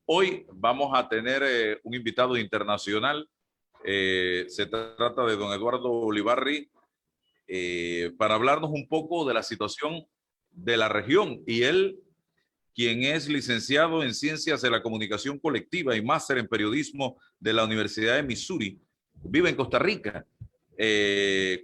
Hoy vamos a tener un invitado internacional. Se trata de don Eduardo Olivarri para hablarnos un poco de la situación de la región. Y él, quien es licenciado en Ciencias de la Comunicación Colectiva y máster en Periodismo de la Universidad de Missouri, vive en Costa Rica,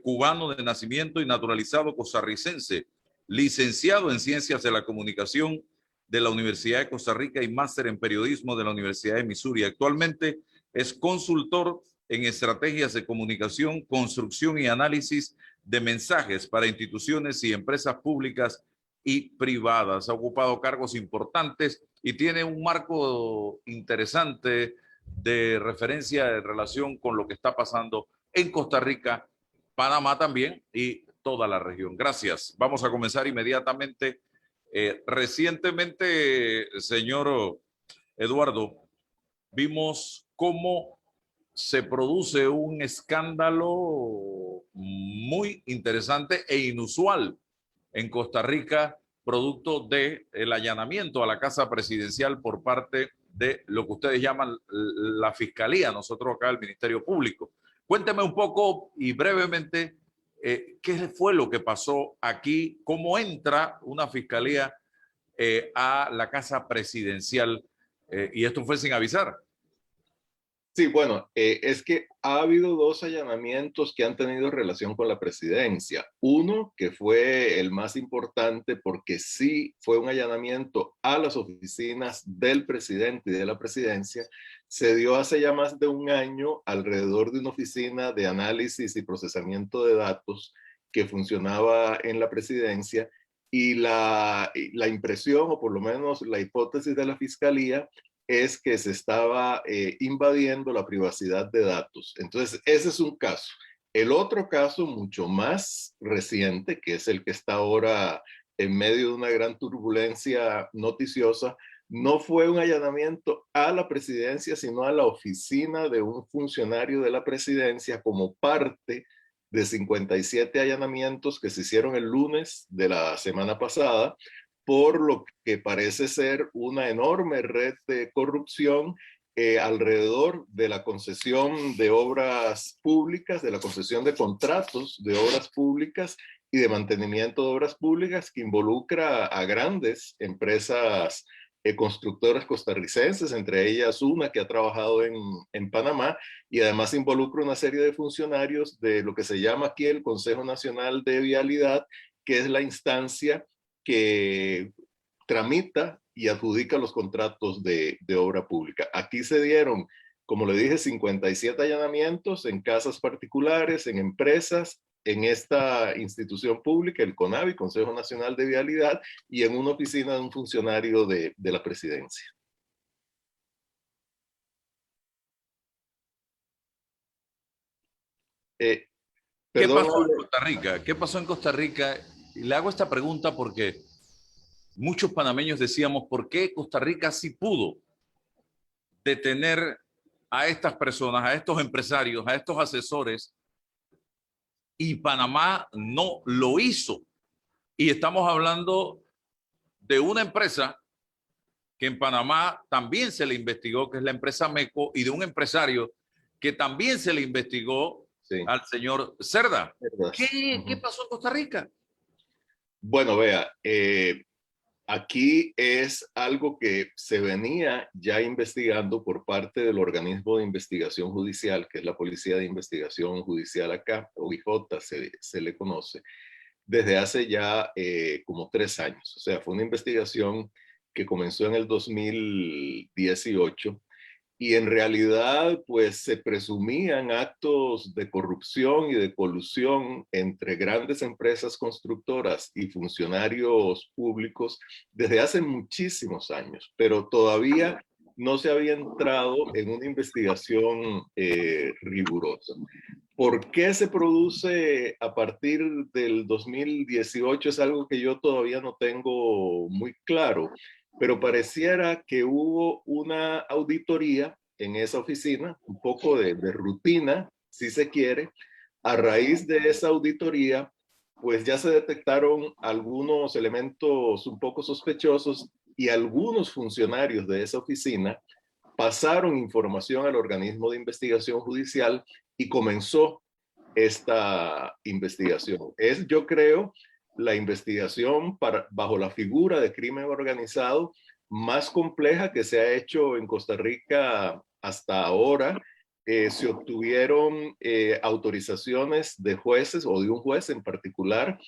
cubano de nacimiento y naturalizado costarricense, licenciado en Ciencias de la Comunicación de la Universidad de Costa Rica y máster en Periodismo de la Universidad de Missouri. Actualmente es consultor en estrategias de comunicación, construcción y análisis de mensajes para instituciones y empresas públicas y privadas. Ha ocupado cargos importantes y tiene un marco interesante de referencia en relación con lo que está pasando en Costa Rica, Panamá también y toda la región. Gracias. Vamos a comenzar inmediatamente. Recientemente, señor Eduardo, vimos cómo se produce un escándalo muy interesante e inusual en Costa Rica, producto del allanamiento a la Casa Presidencial por parte de lo que ustedes llaman la Fiscalía, nosotros acá el Ministerio Público. Cuénteme un poco y brevemente qué fue lo que pasó aquí, cómo entra una Fiscalía a la Casa Presidencial y esto fue sin avisar. Sí, bueno, es que ha habido dos allanamientos que han tenido relación con la presidencia. Uno, que fue el más importante porque sí fue un allanamiento a las oficinas del presidente y de la presidencia, se dio hace ya más de un año alrededor de una oficina de análisis y procesamiento de datos que funcionaba en la presidencia y la impresión, o por lo menos la hipótesis de la fiscalía, es que se estaba invadiendo la privacidad de datos. Entonces, ese es un caso. El otro caso, mucho más reciente, que es el que está ahora en medio de una gran turbulencia noticiosa, no fue un allanamiento a la presidencia, sino a la oficina de un funcionario de la presidencia como parte de 57 allanamientos que se hicieron el lunes de la semana pasada, por lo que parece ser una enorme red de corrupción alrededor de la concesión de obras públicas, de la concesión de contratos de obras públicas y de mantenimiento de obras públicas que involucra a grandes empresas constructoras costarricenses, entre ellas una que ha trabajado en Panamá, y además involucra una serie de funcionarios de lo que se llama aquí el Consejo Nacional de Vialidad, que es la instancia que tramita y adjudica los contratos de obra pública. Aquí se dieron, como le dije, 57 allanamientos en casas particulares, en empresas, en esta institución pública, el CONAVI, Consejo Nacional de Vialidad, y en una oficina de un funcionario de la presidencia. ¿Qué Perdón, pasó en Costa Rica? ¿Qué pasó en Costa Rica? Y le hago esta pregunta porque muchos panameños decíamos, ¿por qué Costa Rica sí pudo detener a estas personas, a estos empresarios, a estos asesores, y Panamá no lo hizo? Y estamos hablando de una empresa que en Panamá también se le investigó, que es la empresa MECO, y de un empresario que también se le investigó sí, al señor Cerda. verdad. ¿Qué pasó en Costa Rica? Bueno, vea, aquí es algo que se venía ya investigando por parte del organismo de investigación judicial, que es la Policía de Investigación Judicial acá, OIJ se le conoce, desde hace ya como 3 años. O sea, fue una investigación que comenzó en el 2018 y en realidad pues se presumían actos de corrupción y de colusión entre grandes empresas constructoras y funcionarios públicos desde hace muchísimos años, pero todavía no se había entrado en una investigación rigurosa. ¿Por qué se produce a partir del 2018? Es algo que yo todavía no tengo muy claro, pero pareciera que hubo una auditoría en esa oficina, un poco de rutina, si se quiere. A raíz de esa auditoría, pues ya se detectaron algunos elementos un poco sospechosos y algunos funcionarios de esa oficina pasaron información al organismo de investigación judicial y comenzó esta investigación. Es, yo creo, la investigación bajo la figura de crimen organizado más compleja que se ha hecho en Costa Rica hasta ahora. Se obtuvieron autorizaciones de jueces o de un juez en particular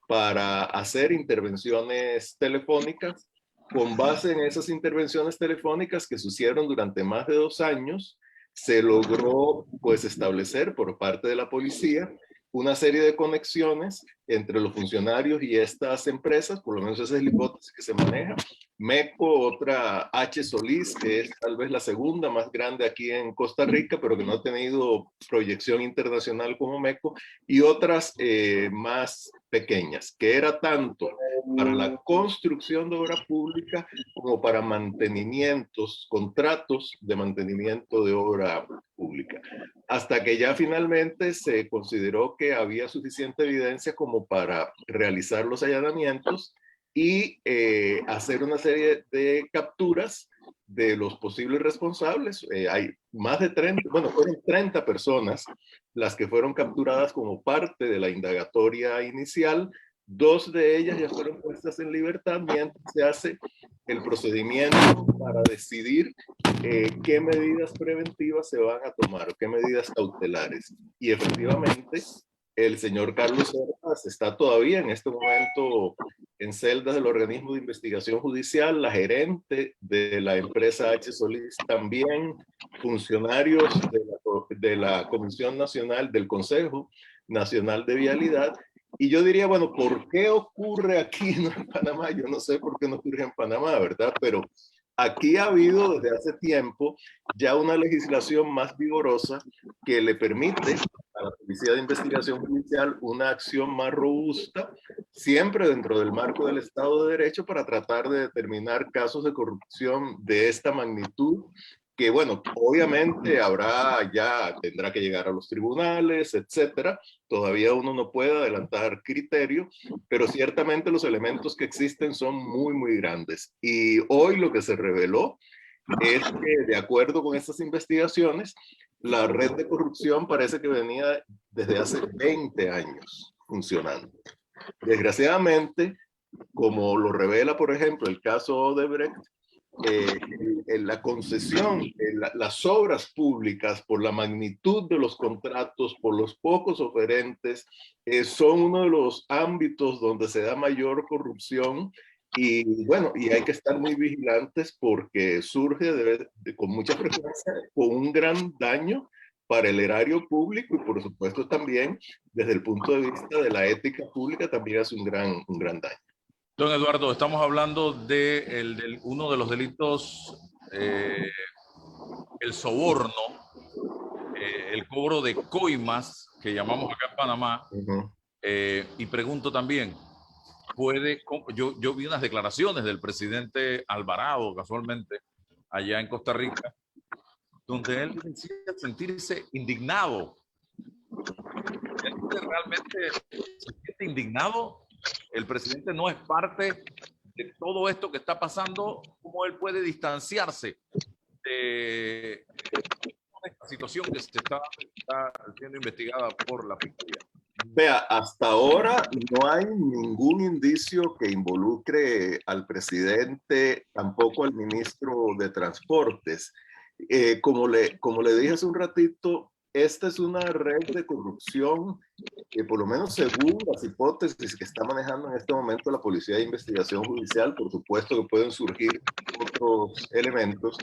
para hacer intervenciones telefónicas. Con base en esas intervenciones telefónicas que se hicieron durante más de 2 años, se logró pues establecer por parte de la policía una serie de conexiones entre los funcionarios y estas empresas, por lo menos esa es la hipótesis que se maneja. MECO, otra H. Solís, que es tal vez la segunda más grande aquí en Costa Rica, pero que no ha tenido proyección internacional como MECO, y otras más pequeñas, que era tanto para la construcción de obra pública como para mantenimientos, contratos de mantenimiento de obra pública. Hasta que ya finalmente se consideró que había suficiente evidencia como para realizar los allanamientos y hacer una serie de capturas de los posibles responsables. Hay más de 30, bueno, fueron 30 personas las que fueron capturadas como parte de la indagatoria inicial. 2 de ellas ya fueron puestas en libertad mientras se hace el procedimiento para decidir qué medidas preventivas se van a tomar o qué medidas cautelares. Y efectivamente, el señor Carlos Cerdas está todavía en este momento en celdas del organismo de investigación judicial, la gerente de la empresa H. Solís también, funcionarios de la Comisión Nacional, del Consejo Nacional de Vialidad. Y yo diría, bueno, ¿por qué ocurre aquí, no en Panamá? Yo no sé por qué no ocurre en Panamá, ¿verdad? Pero aquí ha habido desde hace tiempo ya una legislación más vigorosa que le permite a la Policía de Investigación Judicial una acción más robusta, siempre dentro del marco del Estado de Derecho, para tratar de determinar casos de corrupción de esta magnitud, que bueno, obviamente tendrá que llegar a los tribunales, etcétera. Todavía uno no puede adelantar criterio, pero ciertamente los elementos que existen son muy, muy grandes. Y hoy lo que se reveló es que, de acuerdo con estas investigaciones, la red de corrupción parece que venía desde hace 20 años funcionando. Desgraciadamente, como lo revela, por ejemplo, el caso Odebrecht, la concesión, las obras públicas, por la magnitud de los contratos, por los pocos oferentes, son uno de los ámbitos donde se da mayor corrupción. Y bueno, y hay que estar muy vigilantes porque surge con mucha frecuencia con un gran daño para el erario público y por supuesto también desde el punto de vista de la ética pública también hace un gran daño. Don Eduardo, estamos hablando de uno de los delitos, el soborno, el cobro de coimas, que llamamos acá en Panamá, y pregunto también, yo vi unas declaraciones del presidente Alvarado, casualmente, allá en Costa Rica, donde él decía sentirse indignado. ¿Realmente se siente indignado? El presidente no es parte de todo esto que está pasando. ¿Cómo él puede distanciarse de esta situación que está siendo investigada por la Fiscalía? Vea, hasta ahora no hay ningún indicio que involucre al presidente, tampoco al ministro de Transportes. Como le dije hace un ratito, esta es una red de corrupción que, por lo menos según las hipótesis que está manejando en este momento la Policía de Investigación Judicial, por supuesto que pueden surgir otros elementos,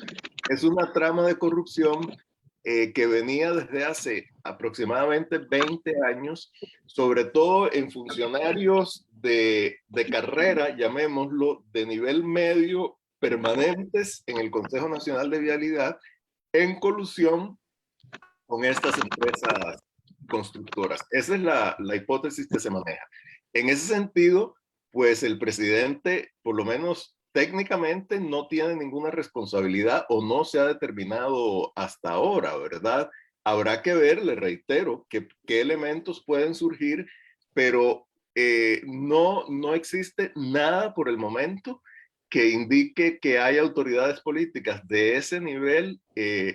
es una trama de corrupción que venía desde hace aproximadamente 20 años, sobre todo en funcionarios de carrera, llamémoslo, de nivel medio, permanentes en el Consejo Nacional de Vialidad, en colusión con estas empresas constructoras. Esa es la hipótesis que se maneja. En ese sentido, pues el presidente, por lo menos técnicamente, no tiene ninguna responsabilidad o no se ha determinado hasta ahora, ¿verdad? Habrá que ver, le reitero, qué elementos pueden surgir, pero no existe nada por el momento que indique que hay autoridades políticas de ese nivel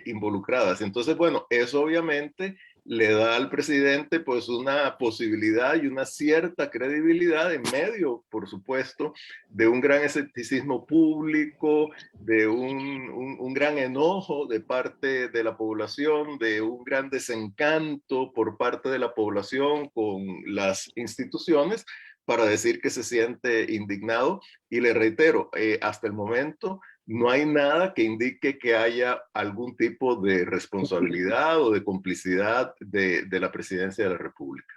involucradas. Entonces, bueno, eso obviamente le da al presidente pues una posibilidad y una cierta credibilidad en medio, por supuesto, de un gran escepticismo público, de un gran enojo de parte de la población, de un gran desencanto por parte de la población con las instituciones, para decir que se siente indignado. Y le reitero, hasta el momento no hay nada que indique que haya algún tipo de responsabilidad o de complicidad de la presidencia de la República.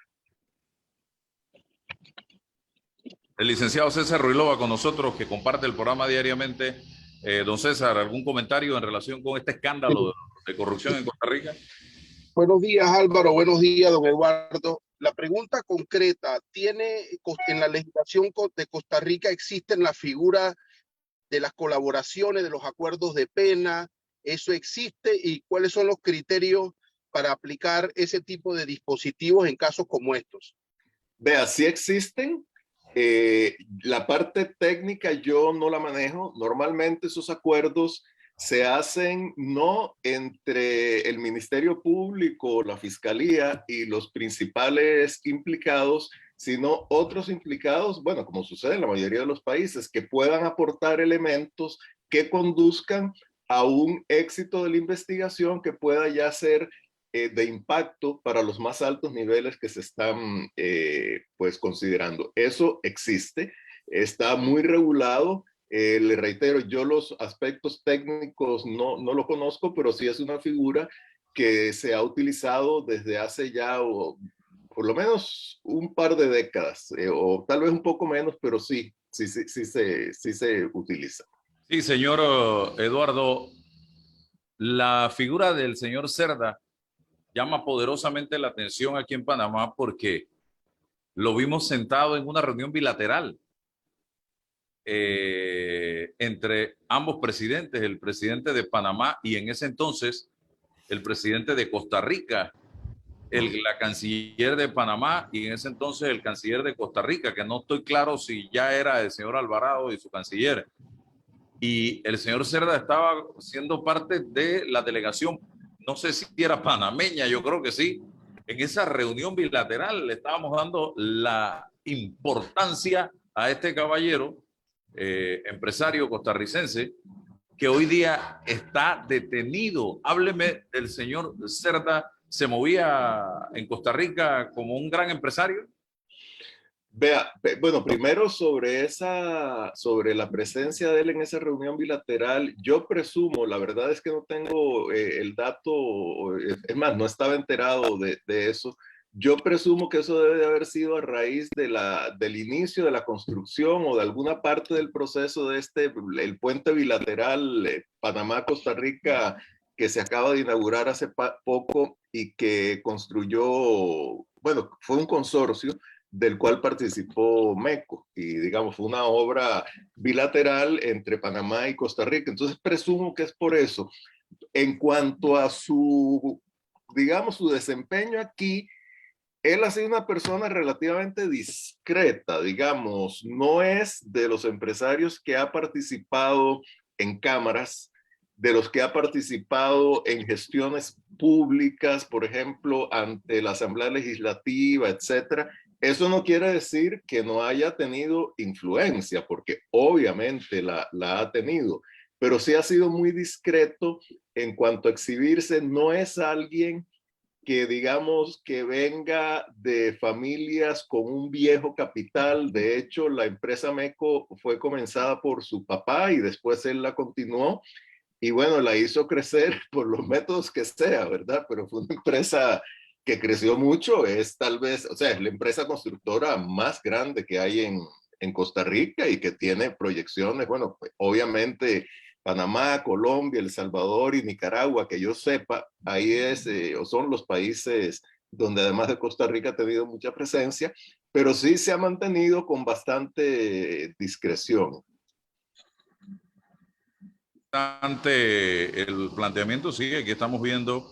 El licenciado César Ruilova con nosotros, que comparte el programa diariamente. Don César, ¿algún comentario en relación con este escándalo de corrupción en Costa Rica? Buenos días, Álvaro. Buenos días, don Eduardo. La pregunta concreta, en la legislación de Costa Rica existen la figura de las colaboraciones, de los acuerdos de pena? ¿Eso existe? ¿Y cuáles son los criterios para aplicar ese tipo de dispositivos en casos como estos? Vea, sí existen. La parte técnica yo no la manejo. Normalmente esos acuerdos se hacen no entre el Ministerio Público, la Fiscalía y los principales implicados, sino otros implicados, bueno, como sucede en la mayoría de los países, que puedan aportar elementos que conduzcan a un éxito de la investigación que pueda ya ser de impacto para los más altos niveles que se están pues considerando. Eso existe, está muy regulado. Le reitero, yo los aspectos técnicos no lo conozco, pero sí es una figura que se ha utilizado desde hace ya por lo menos un par de décadas, o tal vez un poco menos, pero sí se utiliza. Sí, señor Eduardo, la figura del señor Cerda llama poderosamente la atención aquí en Panamá porque lo vimos sentado en una reunión bilateral entre ambos presidentes, el presidente de Panamá y en ese entonces el presidente de Costa Rica, la canciller de Panamá y en ese entonces el canciller de Costa Rica, que no estoy claro si ya era el señor Alvarado y su canciller. Y el señor Cerda estaba siendo parte de la delegación, no sé si era panameña, yo creo que sí. En esa reunión bilateral le estábamos dando la importancia a este caballero, empresario costarricense, que hoy día está detenido. Hábleme del señor Cerda. ¿Se movía en Costa Rica como un gran empresario? Vea, bueno, primero sobre la presencia de él en esa reunión bilateral, yo presumo, la verdad es que no tengo el dato, es más, no estaba enterado de eso. Yo presumo que eso debe de haber sido a raíz del inicio de la construcción o de alguna parte del proceso de el puente bilateral Panamá-Costa Rica, que se acaba de inaugurar hace poco y que construyó, bueno, fue un consorcio del cual participó MECO, y digamos fue una obra bilateral entre Panamá y Costa Rica. Entonces presumo que es por eso. En cuanto a digamos, su desempeño aquí, él ha sido una persona relativamente discreta, digamos, no es de los empresarios que ha participado en cámaras, de los que ha participado en gestiones públicas, por ejemplo, ante la Asamblea Legislativa, etcétera. Eso no quiere decir que no haya tenido influencia, porque obviamente la ha tenido, pero sí ha sido muy discreto en cuanto a exhibirse. No es alguien que digamos que venga de familias con un viejo capital. De hecho, la empresa MECO fue comenzada por su papá y después él la continuó. Y bueno, la hizo crecer por los métodos que sea, ¿verdad? Pero fue una empresa que creció mucho, es tal vez, o sea, es la empresa constructora más grande que hay en Costa Rica y que tiene proyecciones, bueno, pues, obviamente Panamá, Colombia, El Salvador y Nicaragua, que yo sepa, ahí o son los países donde además de Costa Rica ha tenido mucha presencia, pero sí se ha mantenido con bastante discreción. El planteamiento sigue, aquí estamos viendo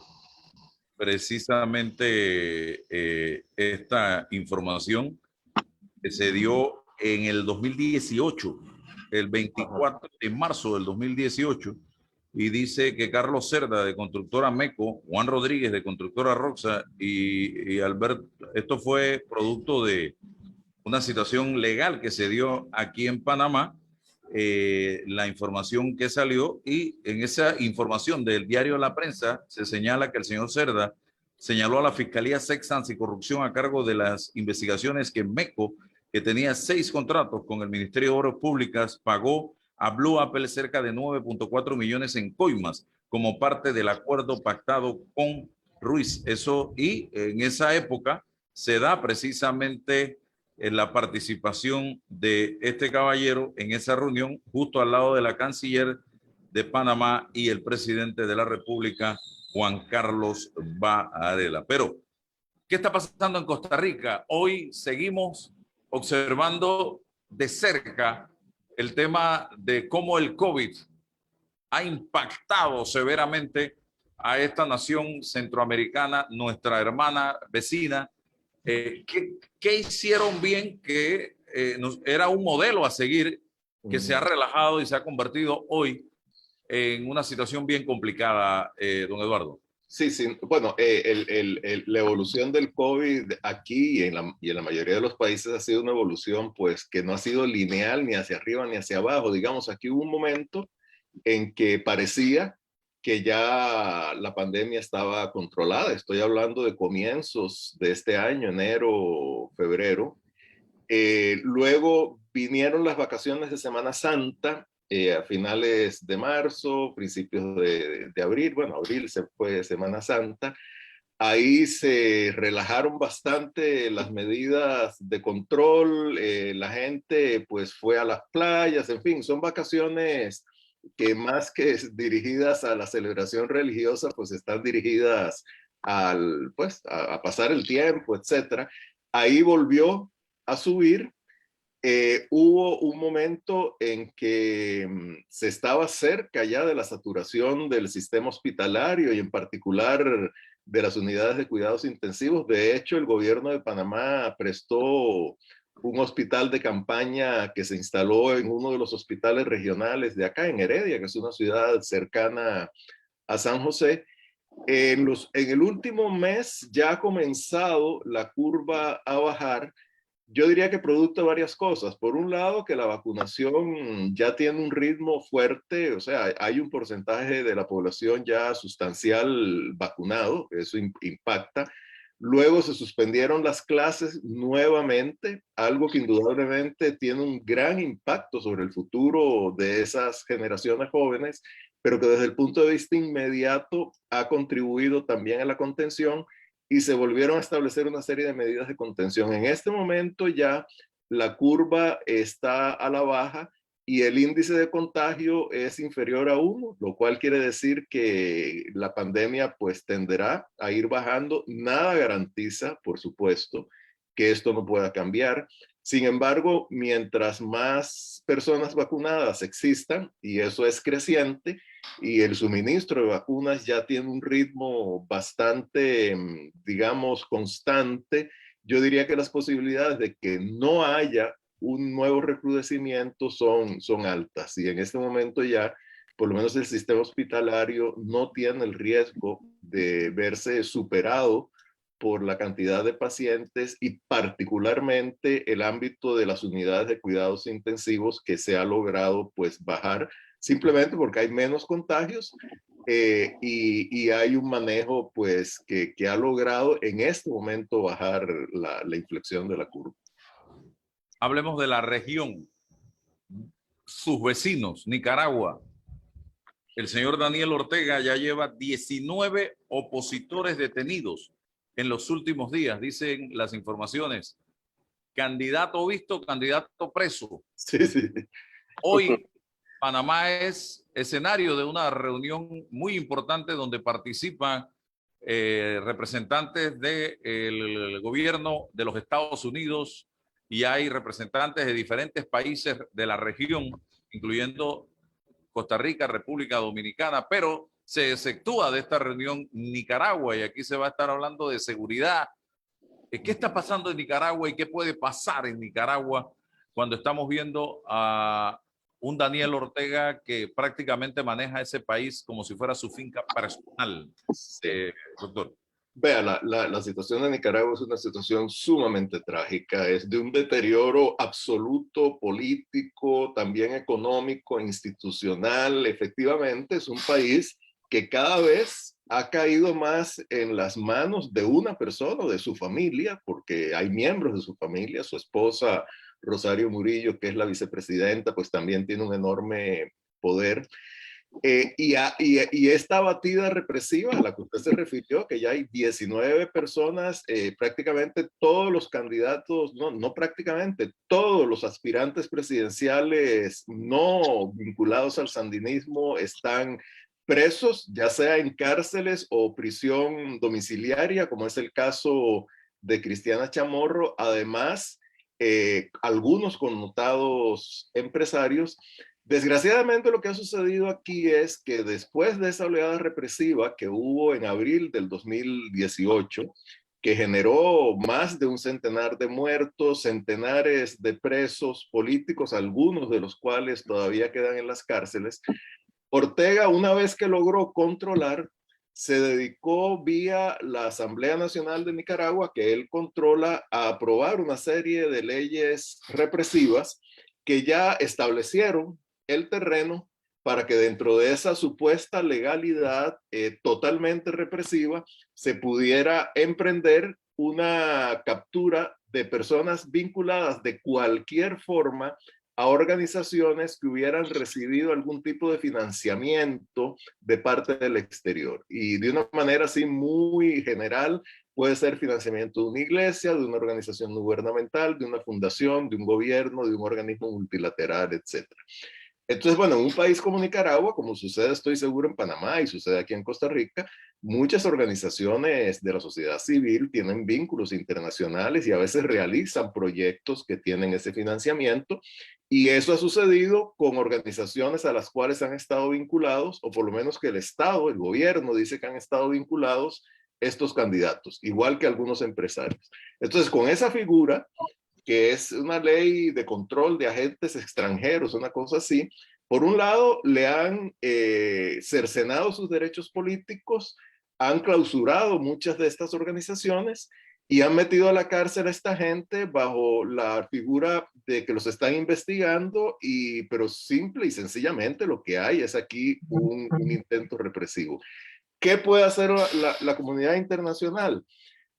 precisamente esta información que se dio en el 2018 el 24 de marzo del 2018 y dice que Carlos Cerda de Constructora Meco, Juan Rodríguez de Constructora Roxa y Alberto, esto fue producto de una situación legal que se dio aquí en Panamá, la información que salió, y en esa información del diario La Prensa se señala que el señor Cerda señaló a la Fiscalía Sex Anticorrupción a cargo de las investigaciones que MECO, que tenía 6 contratos con el Ministerio de Obras Públicas, pagó a Blue Apple cerca de 9.4 millones en coimas como parte del acuerdo pactado con Ruiz. Eso, y en esa época se da precisamente en la participación de este caballero en esa reunión, justo al lado de la canciller de Panamá y el presidente de la República, Juan Carlos Varela. Pero, ¿qué está pasando en Costa Rica? Hoy seguimos observando de cerca el tema de cómo el COVID ha impactado severamente a esta nación centroamericana, nuestra hermana vecina. ¿Qué hicieron bien que era un modelo a seguir, que se ha relajado y se ha convertido hoy en una situación bien complicada, don Eduardo? Sí, sí. Bueno, la evolución del COVID aquí y en la mayoría de los países ha sido una evolución pues que no ha sido lineal ni hacia arriba ni hacia abajo. Digamos, aquí hubo un momento en que parecía que ya la pandemia estaba controlada. Estoy hablando de comienzos de este año, enero, febrero. Luego vinieron las vacaciones de Semana Santa a finales de marzo, principios de abril. Bueno, abril se fue Semana Santa. Ahí se relajaron bastante las medidas de control, la gente pues fue a las playas, en fin, son vacaciones que más que dirigidas a la celebración religiosa, pues están dirigidas a pasar el tiempo, etcétera. Ahí volvió a subir. Hubo un momento en que se estaba cerca ya de la saturación del sistema hospitalario y en particular de las unidades de cuidados intensivos. De hecho, el gobierno de Panamá prestó un hospital de campaña que se instaló en uno de los hospitales regionales de acá, en Heredia, que es una ciudad cercana a San José. En el último mes ya ha comenzado la curva a bajar. Yo diría que producto de varias cosas. Por un lado, que la vacunación ya tiene un ritmo fuerte, o sea, hay un porcentaje de la población ya sustancial vacunado, eso impacta. Luego se suspendieron las clases nuevamente, algo que indudablemente tiene un gran impacto sobre el futuro de esas generaciones jóvenes, pero que desde el punto de vista inmediato ha contribuido también a la contención y se volvieron a establecer una serie de medidas de contención. En este momento ya la curva está a la baja y el índice de contagio es inferior a 1, lo cual quiere decir que la pandemia pues tenderá a ir bajando. Nada garantiza, por supuesto, que esto no pueda cambiar. Sin embargo, mientras más personas vacunadas existan, y eso es creciente, y el suministro de vacunas ya tiene un ritmo bastante, digamos, constante, yo diría que las posibilidades de que no haya un nuevo recrudecimiento son altas. Y en este momento ya, por lo menos el sistema hospitalario no tiene el riesgo de verse superado por la cantidad de pacientes y particularmente el ámbito de las unidades de cuidados intensivos que se ha logrado pues bajar simplemente porque hay menos contagios y hay un manejo pues que ha logrado en este momento bajar la inflexión de la curva. Hablemos de la región, sus vecinos, Nicaragua. El señor Daniel Ortega ya lleva 19 opositores detenidos en los últimos días, dicen las informaciones. Candidato visto, candidato preso. Sí, sí. Hoy Panamá es escenario de una reunión muy importante donde participan representantes del gobierno de los Estados Unidos y hay representantes de diferentes países de la región, incluyendo Costa Rica, República Dominicana, pero se exceptúa de esta reunión Nicaragua y aquí se va a estar hablando de seguridad. ¿Qué está pasando en Nicaragua y qué puede pasar en Nicaragua cuando estamos viendo a un Daniel Ortega que prácticamente maneja ese país como si fuera su finca personal, Sí. doctor. Vea, la situación de Nicaragua es una situación sumamente trágica, es de un deterioro absoluto político, también económico, institucional. Efectivamente, es un país que cada vez ha caído más en las manos de una persona o de su familia, porque hay miembros de su familia, su esposa Rosario Murillo, que es la vicepresidenta, pues también tiene un enorme poder. Y esta batida represiva a la que usted se refirió, que ya hay 19 personas, prácticamente todos los candidatos, no prácticamente, todos los aspirantes presidenciales no vinculados al sandinismo están presos, ya sea en cárceles o prisión domiciliaria, como es el caso de Cristiana Chamorro. Además, algunos connotados empresarios. Desgraciadamente lo que ha sucedido aquí es que después de esa oleada represiva que hubo en abril del 2018, que generó más de un centenar de muertos, centenares de presos políticos, algunos de los cuales todavía quedan en las cárceles, Ortega, una vez que logró controlar, se dedicó vía la Asamblea Nacional de Nicaragua, que él controla, a aprobar una serie de leyes represivas que ya establecieron el terreno para que dentro de esa supuesta legalidad totalmente represiva se pudiera emprender una captura de personas vinculadas de cualquier forma a organizaciones que hubieran recibido algún tipo de financiamiento de parte del exterior. Y de una manera así muy general, puede ser financiamiento de una iglesia, de una organización gubernamental, de una fundación, de un gobierno, de un organismo multilateral, etc. Entonces, bueno, en un país como Nicaragua, como sucede, estoy seguro, en Panamá y sucede aquí en Costa Rica, muchas organizaciones de la sociedad civil tienen vínculos internacionales y a veces realizan proyectos que tienen ese financiamiento. Y eso ha sucedido con organizaciones a las cuales han estado vinculados, o por lo menos que el Estado, el gobierno dice que han estado vinculados estos candidatos, igual que algunos empresarios. Entonces, con esa figura, que es una ley de control de agentes extranjeros, una cosa así. Por un lado, le han cercenado sus derechos políticos, han clausurado muchas de estas organizaciones y han metido a la cárcel a esta gente bajo la figura de que los están investigando, pero simple y sencillamente lo que hay es aquí un intento represivo. ¿Qué puede hacer la comunidad internacional?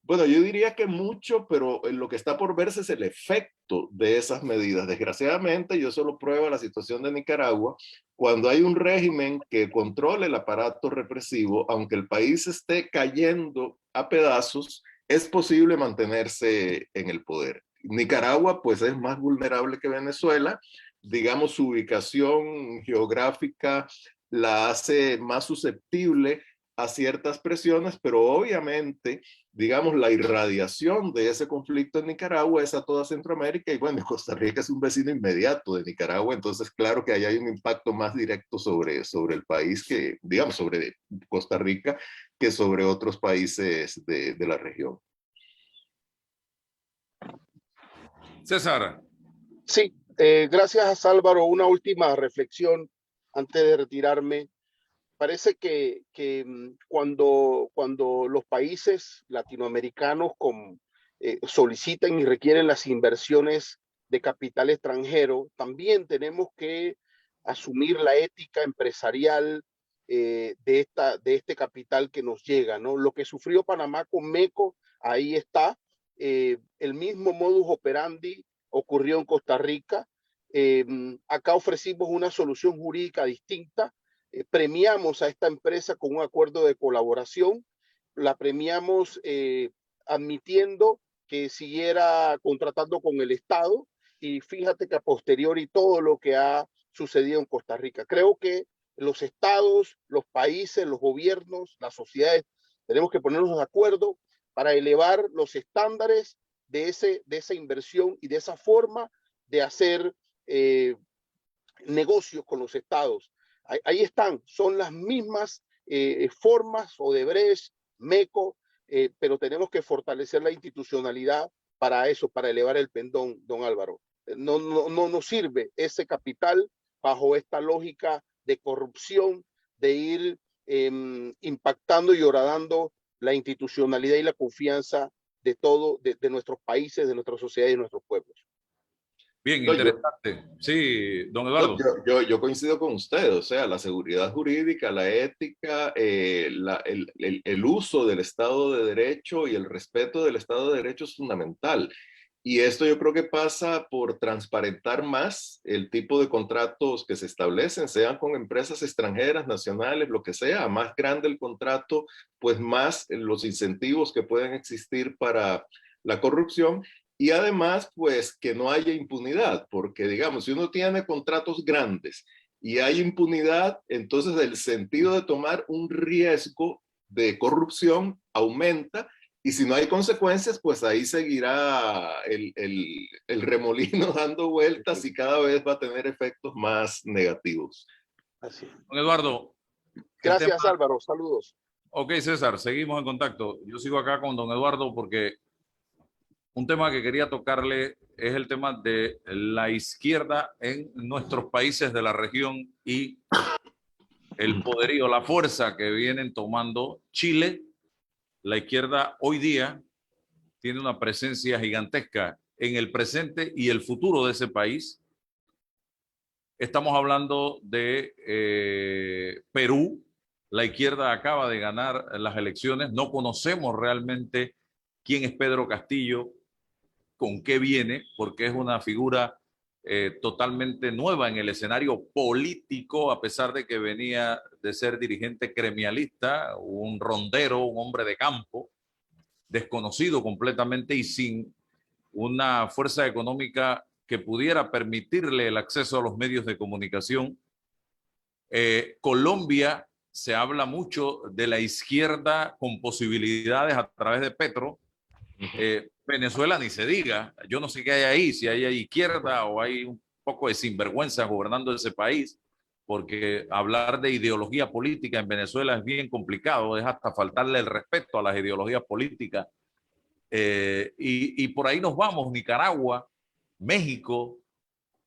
Bueno, yo diría que mucho, pero lo que está por verse es el efecto de esas medidas. Desgraciadamente, yo solo pruebo la situación de Nicaragua. Cuando hay un régimen que controle el aparato represivo, aunque el país esté cayendo a pedazos, es posible mantenerse en el poder. Nicaragua, pues, es más vulnerable que Venezuela. Digamos, su ubicación geográfica la hace más susceptible a ciertas presiones, pero obviamente, digamos, la irradiación de ese conflicto en Nicaragua es a toda Centroamérica y bueno, Costa Rica es un vecino inmediato de Nicaragua, entonces claro que ahí hay un impacto más directo sobre el país que, digamos, sobre Costa Rica que sobre otros países de la región. César. Sí, gracias Álvaro. Una última reflexión antes de retirarme. Parece que cuando los países latinoamericanos solicitan y requieren las inversiones de capital extranjero, también tenemos que asumir la ética empresarial de este capital que nos llega, ¿no? Lo que sufrió Panamá con MECO, ahí está. El mismo modus operandi ocurrió en Costa Rica. Acá ofrecimos una solución jurídica distinta. Premiamos a esta empresa con un acuerdo de colaboración, la premiamos admitiendo que siguiera contratando con el Estado y fíjate que a posteriori todo lo que ha sucedido en Costa Rica. Creo que los estados, los países, los gobiernos, las sociedades, tenemos que ponernos de acuerdo para elevar los estándares de esa inversión y de esa forma de hacer negocios con los estados. Ahí están, son las mismas formas, Odebrecht, MECO, pero tenemos que fortalecer la institucionalidad para eso, para elevar el pendón, don Álvaro. No nos sirve ese capital bajo esta lógica de corrupción, de ir impactando y horadando la institucionalidad y la confianza de todo, de nuestros países, de nuestra sociedad y de nuestros pueblos. Bien, No, interesante. Sí, don no, Eduardo. yo coincido con usted, o sea, la seguridad jurídica, la ética, el uso del Estado de Derecho y el respeto del Estado de Derecho es fundamental. Y esto yo creo que pasa por transparentar más el tipo de contratos que se establecen, sean con empresas extranjeras, nacionales, lo que sea. Más grande el contrato, pues más los incentivos que pueden existir para la corrupción. Y además, pues que no haya impunidad, porque digamos, si uno tiene contratos grandes y hay impunidad, entonces el sentido de tomar un riesgo de corrupción aumenta, y si no hay consecuencias, pues ahí seguirá el remolino dando vueltas y cada vez va a tener efectos más negativos. Así es. Don Eduardo, el tema... Gracias, Álvaro. Saludos. Ok, César, seguimos en contacto. Yo sigo acá con don Eduardo porque un tema que quería tocarle es el tema de la izquierda en nuestros países de la región y el poderío, la fuerza que vienen tomando Chile. La izquierda hoy día tiene una presencia gigantesca en el presente y el futuro de ese país. Estamos hablando de Perú. La izquierda acaba de ganar las elecciones. No conocemos realmente quién es Pedro Castillo, con qué viene, porque es una figura totalmente nueva en el escenario político, a pesar de que venía de ser dirigente gremialista, un rondero, un hombre de campo, desconocido completamente y sin una fuerza económica que pudiera permitirle el acceso a los medios de comunicación. Colombia, se habla mucho de la izquierda con posibilidades a través de Petro. Venezuela ni se diga, yo no sé qué hay ahí, si hay izquierda o hay un poco de sinvergüenza gobernando ese país, porque hablar de ideología política en Venezuela es bien complicado, es hasta faltarle el respeto a las ideologías políticas. Y por ahí nos vamos, Nicaragua, México,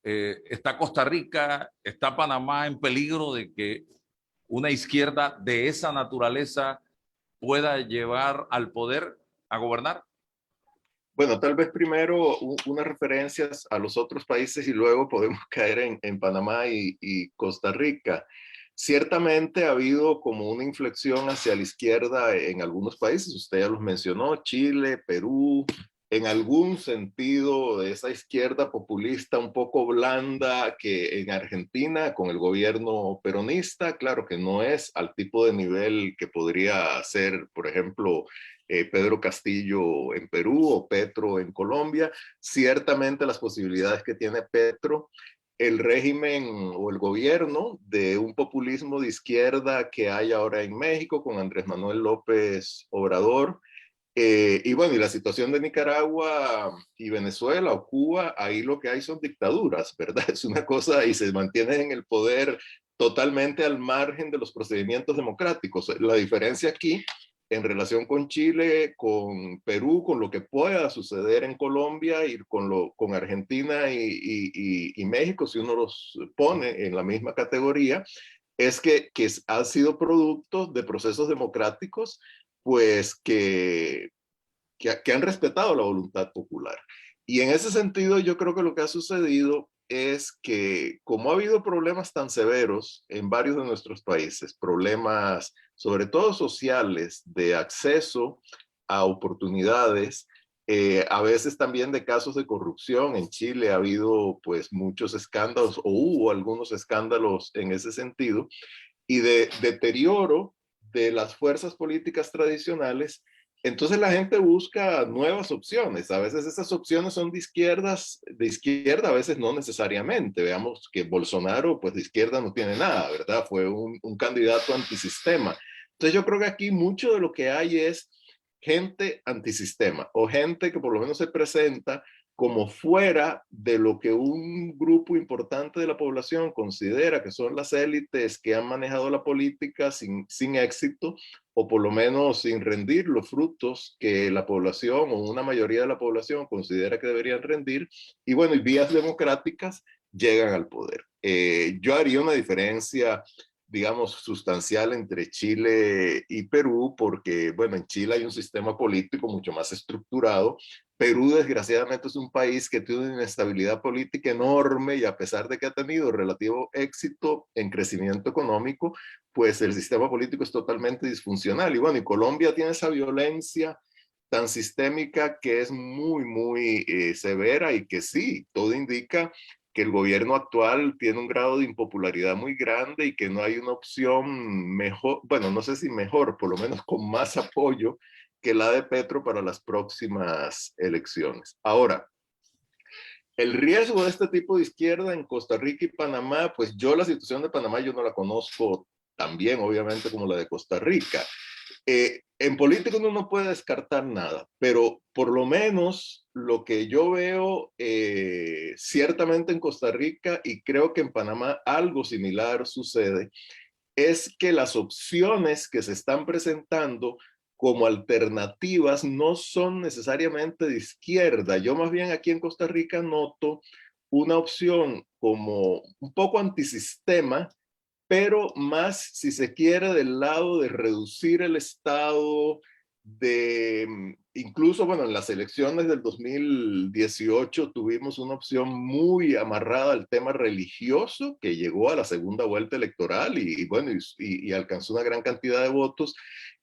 está Costa Rica, está Panamá en peligro de que una izquierda de esa naturaleza pueda llevar al poder a gobernar. Bueno, tal vez primero unas referencias a los otros países y luego podemos caer en Panamá y Costa Rica. Ciertamente ha habido como una inflexión hacia la izquierda en algunos países, usted ya los mencionó, Chile, Perú, en algún sentido de esa izquierda populista un poco blanda que en Argentina con el gobierno peronista, claro que no es al tipo de nivel que podría ser, por ejemplo, Pedro Castillo en Perú o Petro en Colombia. Ciertamente las posibilidades que tiene Petro, el régimen o el gobierno de un populismo de izquierda que hay ahora en México con Andrés Manuel López Obrador. Y bueno, y la situación de Nicaragua y Venezuela o Cuba, ahí lo que hay son dictaduras, ¿verdad? Es una cosa y se mantienen en el poder totalmente al margen de los procedimientos democráticos. La diferencia aquí en relación con Chile, con Perú, con lo que pueda suceder en Colombia y con Argentina y México, si uno los pone en la misma categoría, es que han sido productos de procesos democráticos pues que han respetado la voluntad popular. Y en ese sentido yo creo que lo que ha sucedido es que como ha habido problemas tan severos en varios de nuestros países, problemas sobre todo sociales de acceso a oportunidades, a veces también de casos de corrupción. En Chile ha habido pues muchos escándalos o hubo algunos escándalos en ese sentido y de deterioro de las fuerzas políticas tradicionales. Entonces la gente busca nuevas opciones. A veces esas opciones son de izquierda, a veces no necesariamente. Veamos que Bolsonaro, pues de izquierda no tiene nada, ¿verdad? Fue un candidato antisistema. Entonces yo creo que aquí mucho de lo que hay es gente antisistema o gente que por lo menos se presenta como fuera de lo que un grupo importante de la población considera que son las élites que han manejado la política sin éxito, o por lo menos sin rendir los frutos que la población o una mayoría de la población considera que deberían rendir. Y bueno, y vías democráticas llegan al poder. Yo haría una diferencia, digamos, sustancial entre Chile y Perú, porque, bueno, en Chile hay un sistema político mucho más estructurado. Perú, desgraciadamente, es un país que tiene una inestabilidad política enorme y a pesar de que ha tenido relativo éxito en crecimiento económico, pues el sistema político es totalmente disfuncional. Y bueno, y Colombia tiene esa violencia tan sistémica que es muy severa y que sí, todo indica que el gobierno actual tiene un grado de impopularidad muy grande y que no hay una opción mejor, bueno, no sé si mejor, por lo menos con más apoyo que la de Petro para las próximas elecciones. Ahora, el riesgo de este tipo de izquierda en Costa Rica y Panamá, pues yo la situación de Panamá yo no la conozco tan bien, obviamente, como la de Costa Rica. En política uno no puede descartar nada, pero por lo menos lo que yo veo ciertamente en Costa Rica y creo que en Panamá algo similar sucede, es que las opciones que se están presentando como alternativas no son necesariamente de izquierda. Yo más bien aquí en Costa Rica noto una opción como un poco antisistema, pero más, si se quiere, del lado de reducir el Estado, de incluso, bueno, en las elecciones del 2018 tuvimos una opción muy amarrada al tema religioso que llegó a la segunda vuelta electoral y bueno, y alcanzó una gran cantidad de votos.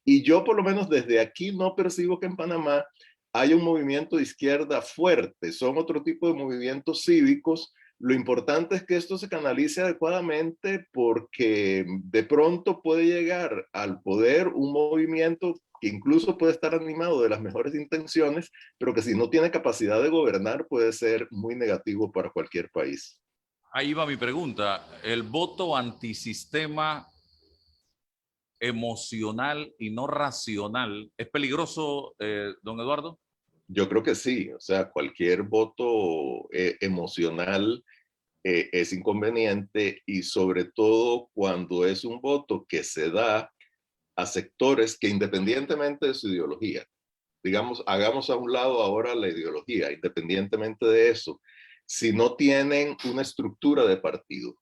Y yo por lo menos desde aquí no percibo que en Panamá haya un movimiento de izquierda fuerte, son otro tipo de movimientos cívicos. Lo importante es que esto se canalice adecuadamente porque de pronto puede llegar al poder un movimiento que incluso puede estar animado de las mejores intenciones, pero que si no tiene capacidad de gobernar puede ser muy negativo para cualquier país. Ahí va mi pregunta. ¿El voto antisistema emocional y no racional es peligroso, don Eduardo? Yo creo que sí, o sea, cualquier voto emocional es inconveniente y sobre todo cuando es un voto que se da a sectores que independientemente de su ideología, digamos, hagamos a un lado ahora la ideología, independientemente de eso, si no tienen una estructura de partido,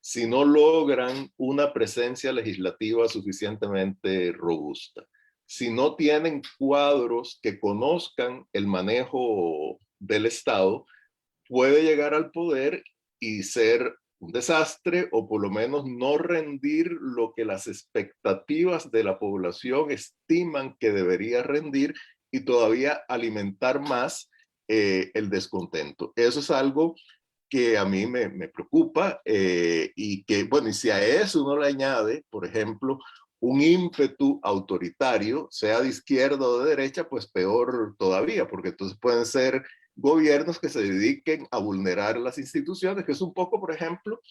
si no logran una presencia legislativa suficientemente robusta, si no tienen cuadros que conozcan el manejo del Estado, puede llegar al poder y ser un desastre o por lo menos no rendir lo que las expectativas de la población estiman que debería rendir y todavía alimentar más el descontento. Eso es algo que a mí me preocupa y que, bueno, y si a eso uno le añade, por ejemplo, un ímpetu autoritario, sea de izquierda o de derecha, pues peor todavía, porque entonces pueden ser gobiernos que se dediquen a vulnerar las instituciones, que es un poco, por ejemplo,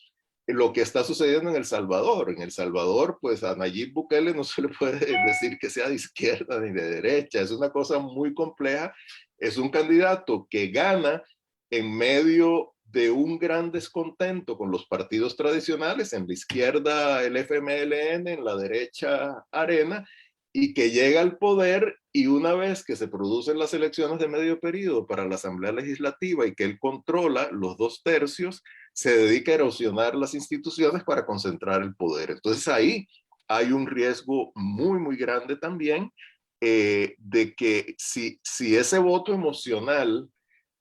lo que está sucediendo en El Salvador. En El Salvador, pues a Nayib Bukele no se le puede decir que sea de izquierda ni de derecha, es una cosa muy compleja, es un candidato que gana en medio de un gran descontento con los partidos tradicionales, en la izquierda el FMLN, en la derecha Arena, y que llega al poder y una vez que se producen las elecciones de medio periodo para la Asamblea Legislativa y que él controla los 2/3, se dedica a erosionar las instituciones para concentrar el poder. Entonces ahí hay un riesgo muy grande también de que si ese voto emocional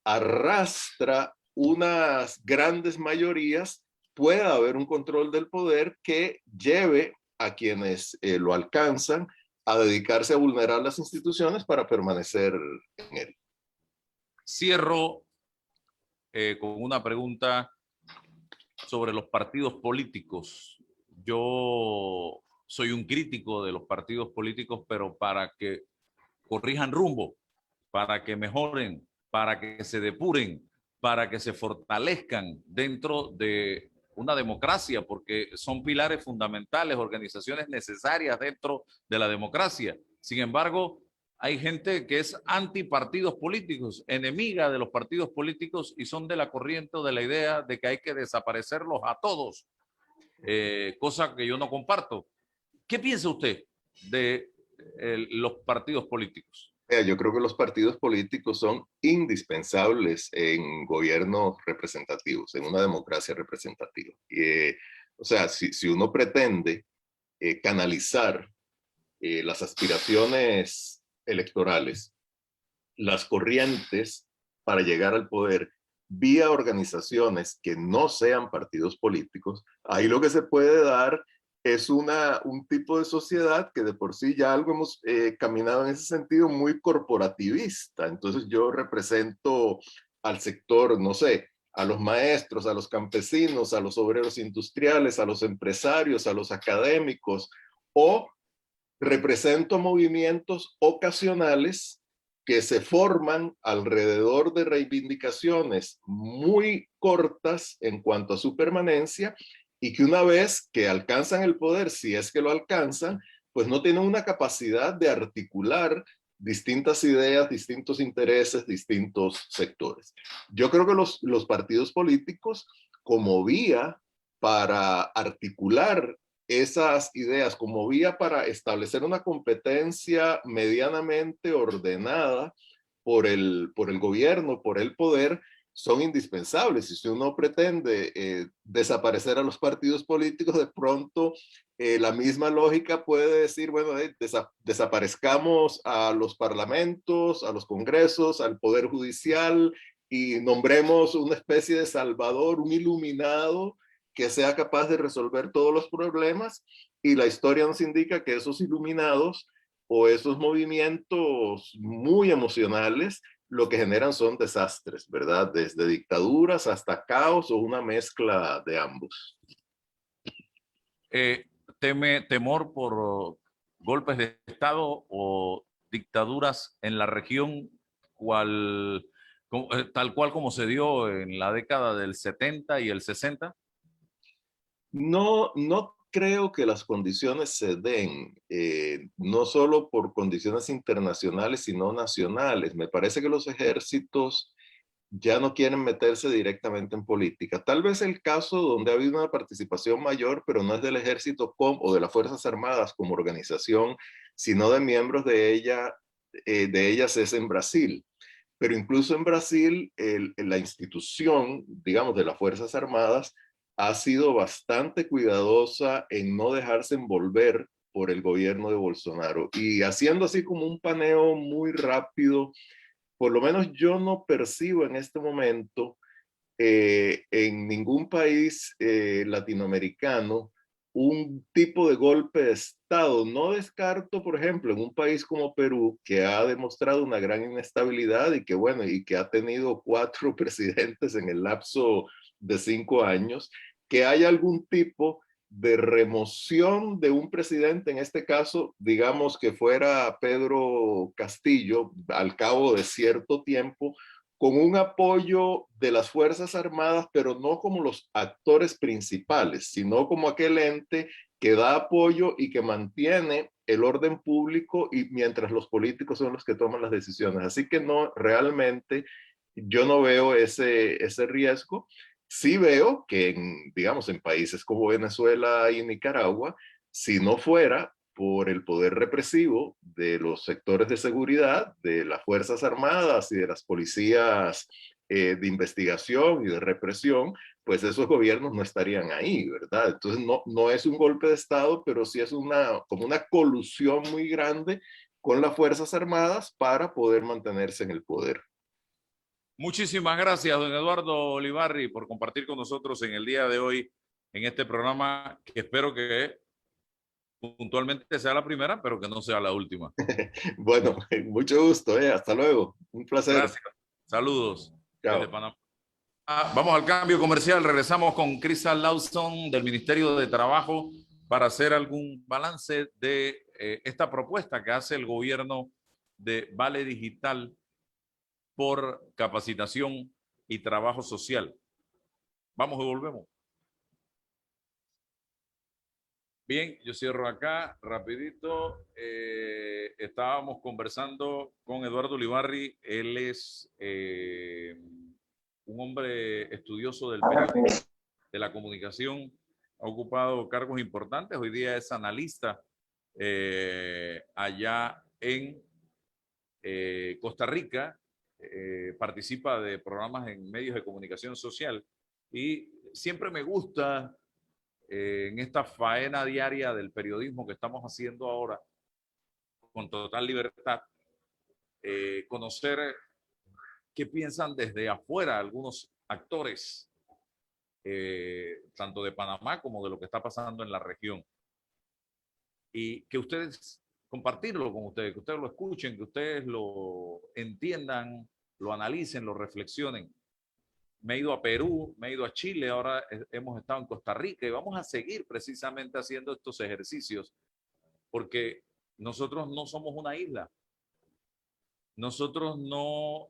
arrastra unas grandes mayorías, pueda haber un control del poder que lleve a quienes lo alcanzan a dedicarse a vulnerar las instituciones para permanecer en él. Cierro con una pregunta sobre los partidos políticos. Yo soy un crítico de los partidos políticos, pero para que corrijan rumbo, para que mejoren, para que se depuren, para que se fortalezcan dentro de una democracia, porque son pilares fundamentales, organizaciones necesarias dentro de la democracia. Sin embargo, hay gente que es antipartidos políticos, enemiga de los partidos políticos y son de la corriente o de la idea de que hay que desaparecerlos a todos, cosa que yo no comparto. ¿Qué piensa usted de los partidos políticos? Yo creo que los partidos políticos son indispensables en gobiernos representativos, en una democracia representativa. O sea, si uno pretende canalizar las aspiraciones electorales, las corrientes para llegar al poder vía organizaciones que no sean partidos políticos, ahí lo que se puede dar es un tipo de sociedad que de por sí ya algo hemos caminado en ese sentido muy corporativista. Entonces yo represento al sector, no sé, a los maestros, a los campesinos, a los obreros industriales, a los empresarios, a los académicos, o represento movimientos ocasionales que se forman alrededor de reivindicaciones muy cortas en cuanto a su permanencia y que una vez que alcanzan el poder, si es que lo alcanzan, pues no tienen una capacidad de articular distintas ideas, distintos intereses, distintos sectores. Yo creo que los partidos políticos, como vía para articular esas ideas, como vía para establecer una competencia medianamente ordenada por el gobierno, por el poder, son indispensables. Y si uno pretende desaparecer a los partidos políticos, de pronto la misma lógica puede decir, bueno, desaparezcamos a los parlamentos, a los congresos, al poder judicial y nombremos una especie de salvador, un iluminado que sea capaz de resolver todos los problemas, y la historia nos indica que esos iluminados o esos movimientos muy emocionales lo que generan son desastres, ¿verdad? Desde dictaduras hasta caos o una mezcla de ambos. ¿Temor por golpes de Estado o dictaduras en la región, tal cual como se dio en la década del 70 y el 60? No creo que las condiciones se den, no solo por condiciones internacionales, sino nacionales. Me parece que los ejércitos ya no quieren meterse directamente en política. Tal vez el caso donde ha habido una participación mayor, pero no es del ejército o de las Fuerzas Armadas como organización, sino de miembros de ellas es en Brasil. Pero incluso en Brasil, la institución, digamos, de las Fuerzas Armadas ha sido bastante cuidadosa en no dejarse envolver por el gobierno de Bolsonaro. Y haciendo así como un paneo muy rápido, por lo menos yo no percibo en este momento en ningún país latinoamericano un tipo de golpe de Estado. No descarto, por ejemplo, en un país como Perú, que ha demostrado una gran inestabilidad y que, bueno, y que ha tenido 4 presidentes en el lapso de 5 años, que haya algún tipo de remoción de un presidente, en este caso, digamos que fuera Pedro Castillo, al cabo de cierto tiempo, con un apoyo de las Fuerzas Armadas, pero no como los actores principales, sino como aquel ente que da apoyo y que mantiene el orden público, y mientras los políticos son los que toman las decisiones. Así que no, realmente yo no veo ese riesgo. Sí veo que, digamos, en países como Venezuela y Nicaragua, si no fuera por el poder represivo de los sectores de seguridad, de las Fuerzas Armadas y de las policías de investigación y de represión, pues esos gobiernos no estarían ahí, ¿verdad? Entonces no es un golpe de Estado, pero sí es como una colusión muy grande con las Fuerzas Armadas para poder mantenerse en el poder. Muchísimas gracias, don Eduardo Olivarri, por compartir con nosotros en el día de hoy en este programa, que espero que puntualmente sea la primera, pero que no sea la última. Bueno, mucho gusto, hasta luego. Un placer. Gracias. Saludos Chao. desde Panamá. Vamos al cambio comercial. Regresamos con Crystal Lawson del Ministerio de Trabajo para hacer algún balance de esta propuesta que hace el gobierno de Vale Digital por capacitación y trabajo social. Vamos y volvemos. Bien, yo cierro acá rapidito. Estábamos conversando con Eduardo Olivarri. Él es un hombre estudioso del periodismo, de la comunicación. Ha ocupado cargos importantes. Hoy día es analista allá en Costa Rica participa de programas en medios de comunicación social y siempre me gusta en esta faena diaria del periodismo que estamos haciendo ahora con total libertad, conocer qué piensan desde afuera algunos actores, tanto de Panamá como de lo que está pasando en la región. Y que ustedes, compartirlo con ustedes, que ustedes lo escuchen, que ustedes lo entiendan, lo analicen, lo reflexionen. Me he ido a Perú, me he ido a Chile, ahora hemos estado en Costa Rica y vamos a seguir precisamente haciendo estos ejercicios porque nosotros no somos una isla. Nosotros no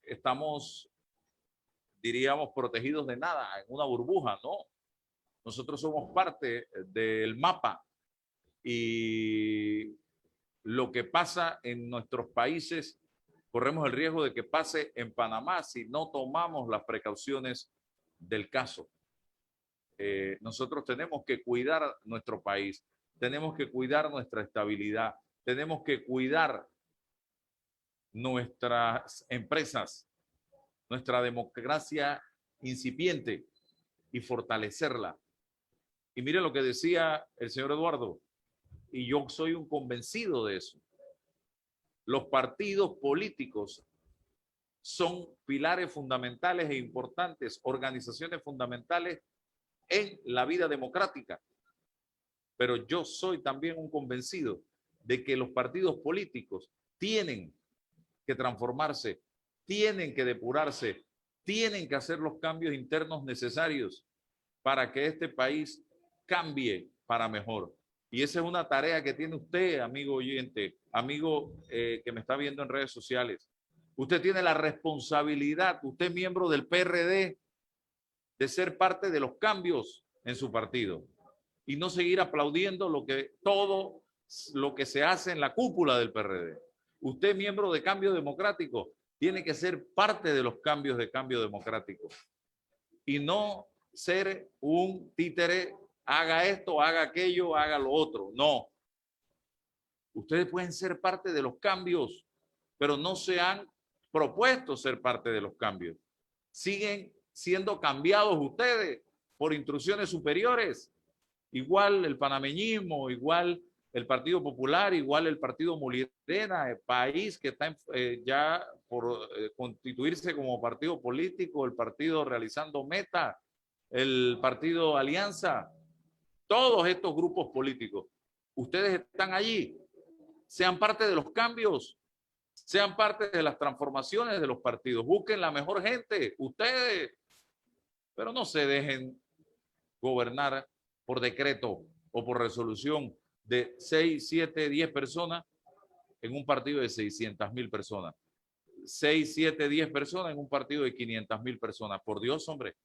estamos, diríamos, protegidos de nada, en una burbuja, no. Nosotros somos parte del mapa y lo que pasa en nuestros países, corremos el riesgo de que pase en Panamá si no tomamos las precauciones del caso. Nosotros tenemos que cuidar nuestro país, tenemos que cuidar nuestra estabilidad, tenemos que cuidar nuestras empresas, nuestra democracia incipiente y fortalecerla. Y mire lo que decía el señor Eduardo, y yo soy un convencido de eso. Los partidos políticos son pilares fundamentales e importantes, organizaciones fundamentales en la vida democrática. Pero yo soy también un convencido de que los partidos políticos tienen que transformarse, tienen que depurarse, tienen que hacer los cambios internos necesarios para que este país cambie para mejor. Y esa es una tarea que tiene usted, amigo oyente, amigo que me está viendo en redes sociales. Usted tiene la responsabilidad, usted es miembro del PRD, de ser parte de los cambios en su partido y no seguir aplaudiendo todo lo que se hace en la cúpula del PRD. Usted, miembro de Cambio Democrático, tiene que ser parte de los cambios de Cambio Democrático y no ser un títere, haga esto, haga aquello, haga lo otro. No. Ustedes pueden ser parte de los cambios, pero no se han propuesto ser parte de los cambios. Siguen siendo cambiados ustedes por instrucciones superiores. Igual el panameñismo, igual el Partido Popular, igual el Partido Molirena, el país que está ya por constituirse como partido político, el partido Realizando Meta, el partido Alianza, todos estos grupos políticos. Ustedes están allí, sean parte de los cambios, sean parte de las transformaciones de los partidos, busquen la mejor gente, ustedes, pero no se dejen gobernar por decreto o por resolución de 6, 7, 10 personas en un partido de 600,000 personas. 6, 7, 10 personas en un partido de 500,000 personas. Por Dios, hombre.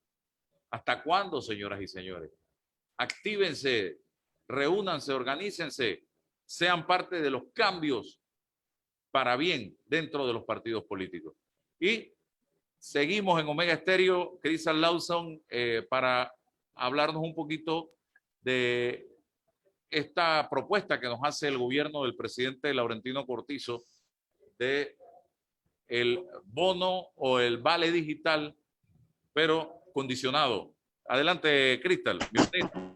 ¿Hasta cuándo, señoras y señores? Actívense, reúnanse, organícense, sean parte de los cambios para bien dentro de los partidos políticos. Y seguimos en Omega Estéreo, Crystal Lawson, para hablarnos un poquito de esta propuesta que nos hace el gobierno del presidente Laurentino Cortizo de el bono o el vale digital, pero condicionado. Adelante, Crystal. Bienvenido.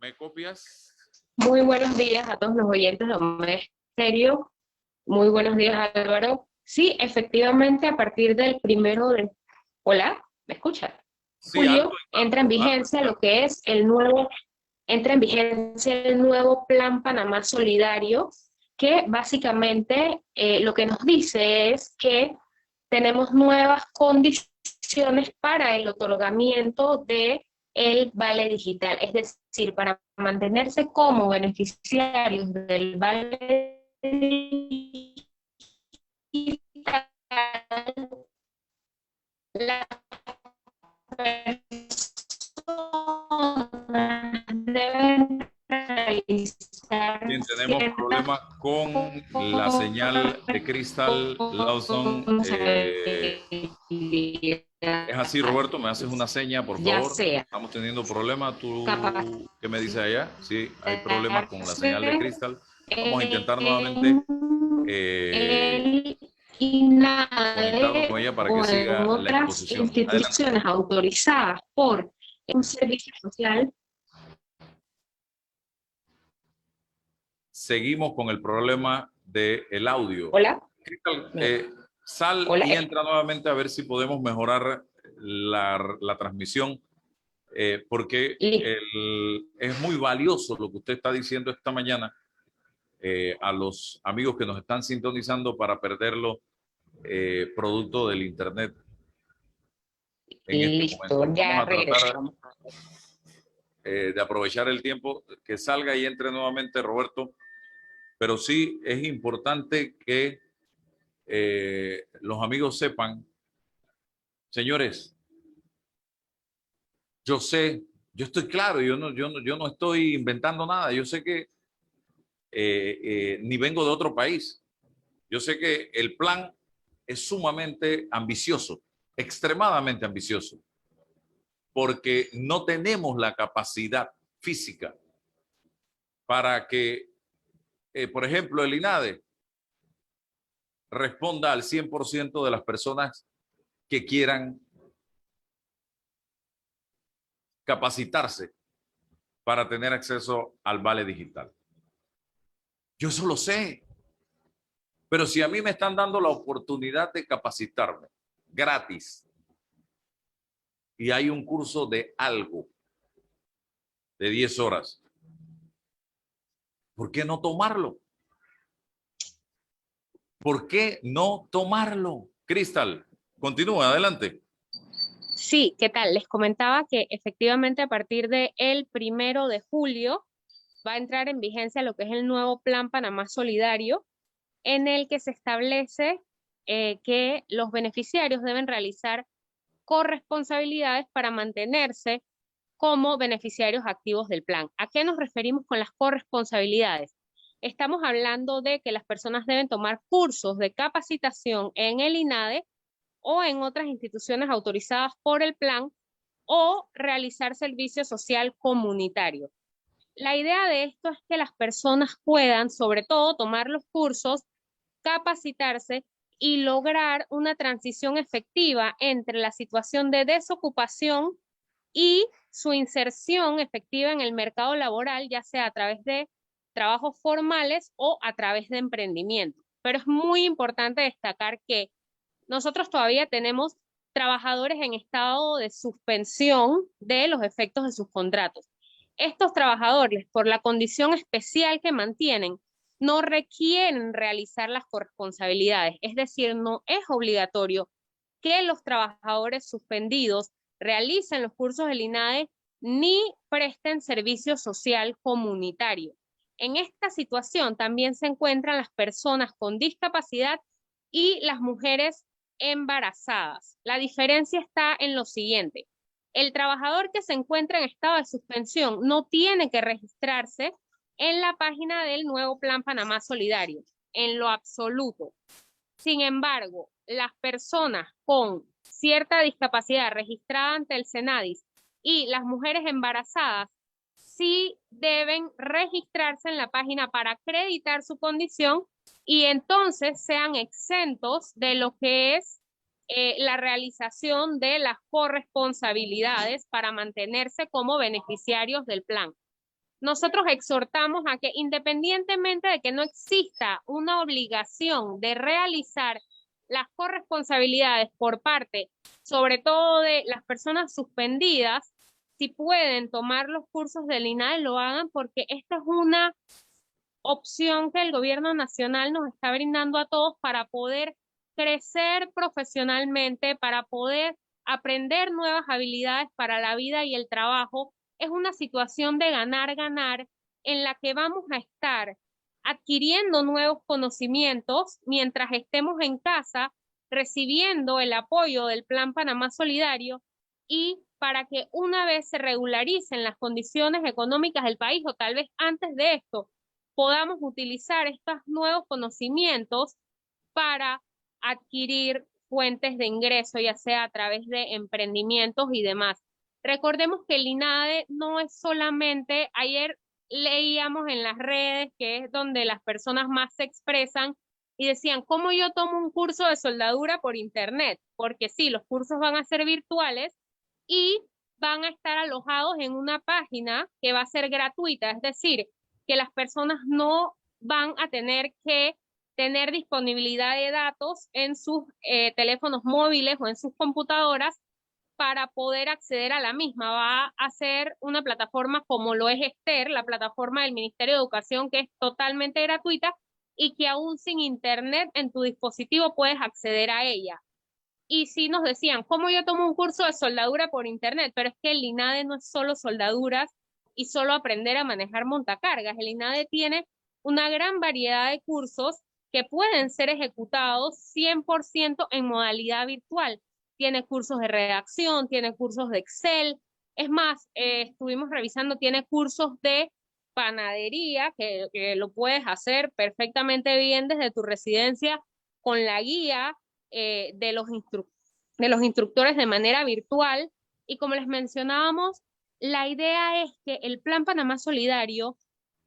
¿Me copias? Muy buenos días a todos los oyentes de Omega Estéreo. Muy buenos días, Álvaro. Sí, efectivamente, a partir del 1 de... Hola, ¿me escuchas? Sí, Julio, entra en vigencia lo que es el nuevo Plan Panamá Solidario, que básicamente lo que nos dice es que tenemos nuevas condiciones para el otorgamiento de el vale digital, es decir, para mantenerse como beneficiarios del vale digital, las personas deben realizar... Bien, tenemos problemas con la señal de Crystal Lawson. Es así, Roberto, me haces una seña, por ya favor. sea Estamos teniendo problemas. ¿Tú capaz qué me dices allá? Sí, hay problemas con la señal de Crystal. Vamos a intentar nuevamente el conectarnos con INADE ella para que o en siga la otras exposición. Adelante. instituciones autorizadas por un servicio social. Seguimos con el problema del audio. Hola. Crystal, sal Hola. y entra nuevamente a ver si podemos mejorar la transmisión, porque es muy valioso lo que usted está diciendo esta mañana a los amigos que nos están sintonizando para perderlo producto del Internet en este Listo, momento. ya Vamos a tratar regresamos. de aprovechar el tiempo, que salga y entre nuevamente Roberto, pero sí es importante que los amigos sepan, señores, yo sé, yo estoy claro, yo no estoy inventando nada, yo sé que ni vengo de otro país, yo sé que el plan es sumamente ambicioso, extremadamente ambicioso, porque no tenemos la capacidad física para que, por ejemplo, el INADE responda al 100% de las personas que quieran capacitarse para tener acceso al vale digital. Yo eso lo sé, pero si a mí me están dando la oportunidad de capacitarme gratis y hay un curso de algo de 10 horas, ¿por qué no tomarlo? ¿Por qué no tomarlo? Crystal, continúa, adelante. Sí, ¿qué tal? Les comentaba que efectivamente a partir del 1 de julio va a entrar en vigencia lo que es el nuevo Plan Panamá Solidario, en el que se establece que los beneficiarios deben realizar corresponsabilidades para mantenerse como beneficiarios activos del plan. ¿A qué nos referimos con las corresponsabilidades? Estamos hablando de que las personas deben tomar cursos de capacitación en el INADE o en otras instituciones autorizadas por el plan o realizar servicio social comunitario. La idea de esto es que las personas puedan, sobre todo, tomar los cursos, capacitarse y lograr una transición efectiva entre la situación de desocupación y su inserción efectiva en el mercado laboral, ya sea a través de trabajos formales o a través de emprendimiento. Pero es muy importante destacar que nosotros todavía tenemos trabajadores en estado de suspensión de los efectos de sus contratos. Estos trabajadores, por la condición especial que mantienen, no requieren realizar las corresponsabilidades, es decir, no es obligatorio que los trabajadores suspendidos realicen los cursos del INADE ni presten servicio social comunitario. En esta situación también se encuentran las personas con discapacidad y las mujeres embarazadas. La diferencia está en lo siguiente. El trabajador que se encuentra en estado de suspensión no tiene que registrarse en la página del nuevo Plan Panamá Solidario, en lo absoluto. Sin embargo, las personas con cierta discapacidad registrada ante el SENADIS y las mujeres embarazadas sí deben registrarse en la página para acreditar su condición y entonces sean exentos de lo que es la realización de las corresponsabilidades para mantenerse como beneficiarios del plan. Nosotros exhortamos a que independientemente de que no exista una obligación de realizar las corresponsabilidades por parte, sobre todo de las personas suspendidas, si pueden tomar los cursos del INADE, lo hagan porque esta es una opción que el gobierno nacional nos está brindando a todos para poder crecer profesionalmente, para poder aprender nuevas habilidades para la vida y el trabajo. Es una situación de ganar-ganar en la que vamos a estar adquiriendo nuevos conocimientos mientras estemos en casa, recibiendo el apoyo del Plan Panamá Solidario y para que una vez se regularicen las condiciones económicas del país o tal vez antes de esto, podamos utilizar estos nuevos conocimientos para adquirir fuentes de ingreso, ya sea a través de emprendimientos y demás. Recordemos que el INADE no es solamente, ayer leíamos en las redes, que es donde las personas más se expresan, y decían, ¿cómo yo tomo un curso de soldadura por internet? Porque sí, los cursos van a ser virtuales y van a estar alojados en una página que va a ser gratuita, es decir, que las personas no van a tener que tener disponibilidad de datos en sus teléfonos móviles o en sus computadoras para poder acceder a la misma. Va a ser una plataforma como lo es Ester, la plataforma del Ministerio de Educación, que es totalmente gratuita y que aún sin internet en tu dispositivo puedes acceder a ella. Y sí nos decían, ¿cómo yo tomo un curso de soldadura por internet? Pero es que el INADE no es solo soldaduras y solo aprender a manejar montacargas. El INADE tiene una gran variedad de cursos que pueden ser ejecutados 100% en modalidad virtual. Tiene cursos de redacción, tiene cursos de Excel. Es más, estuvimos revisando, tiene cursos de panadería que lo puedes hacer perfectamente bien desde tu residencia con la guía de los instructores de manera virtual. Y como les mencionábamos, la idea es que el Plan Panamá Solidario